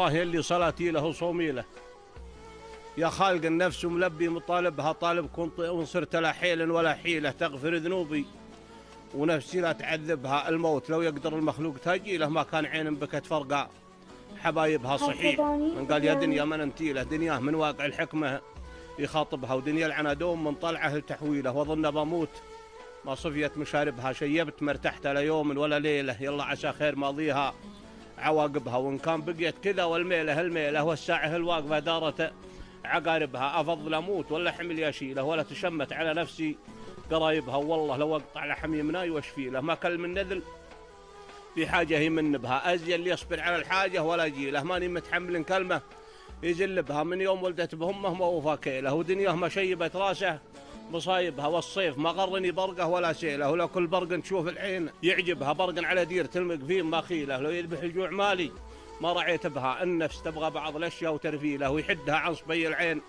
الله اللي صلاتي له وصومي له، يا خالق النفس ملبي مطالبها طالبكم وإن صرت لا حيل ولا حيلة تغفر ذنوبي ونفسي لا تعذبها الموت لو يقدر المخلوق تاجيله ما كان عين بكت فرقع حبايبها صحيح من قال يا دنيا من انتيله دنياه من واقع الحكمة يخاطبها ودنيا العنادوم من طلعه لتحويله وظن بموت ما صفيت مشاربها شيبت ما ارتحت لا يوم ولا ليلة يلا عسى خير ماضيها عواقبها وإن كان بقيت كذا والميلة الميلة والساعة الواقفة دارت عقاربها أفضل أموت ولا حمل يشيله ولا تشمت على نفسي قرايبها والله لو أقطع لحم مناي واشفي له ما كل من نذل في حاجة هي من بها أزي اللي يصبر على الحاجة ولا جيله ماني متحمل كلمة يجلبها من يوم ولدت بهمه ما وفى كيله ودنياه ما شيبت راسه مصايبها والصيف ما غرني برقه ولا سيله ولو كل برق تشوف العين يعجبها برق على دير تلمق فيه ما خيله لو يذبح الجوع مالي ما رعيت بها النفس تبغى بعض الاشياء وترفيله ويحدها عن صبي العين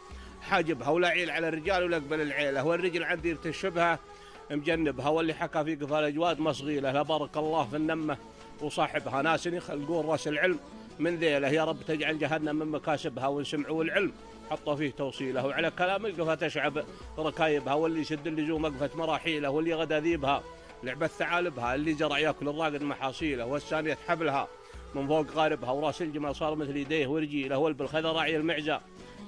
حاجبها ولا عيل على الرجال ولا قبل العيله والرجل عن دير تشبها مجنبها واللي حكى في قفا الاجواد مصغيله لا بارك الله في النمه وصاحبها ناس يخلقون راس العلم من ذيله يا رب تجعل جهنم من مكاسبها وان سمعوا العلم حطوا فيه توصيله وعلى كلام القفا تشعب ركايبها واللي يسد اللزوم وقفه مراحيله واللي غدا ذيبها لعبه ثعالبها اللي زرع ياكل الراقد محاصيله والثانيه حبلها من فوق غاربها وراس الجمل صار مثل يديه ورجيله والبالخذا راعي المعزى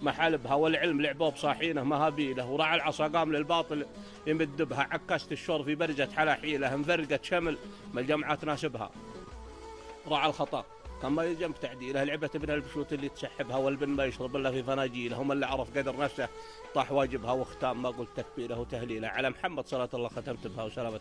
محالبها والعلم لعبوه بصاحينه مهابيله وراعى العصا قام للباطل يمد بها عكست الشور في برزة حلاحيله انفرقت شمل ما الجمعة تناسبها راعى الخطا كان ما يلزم تعديله لعبة ابن البشوت اللي تسحبها والبن ما يشرب الا في فناجيله هم اللي عرف قدر نفسه طاح واجبها واختام ما قلت تكبيره وتهليله على محمد صلاة الله ختمت بها وسلامة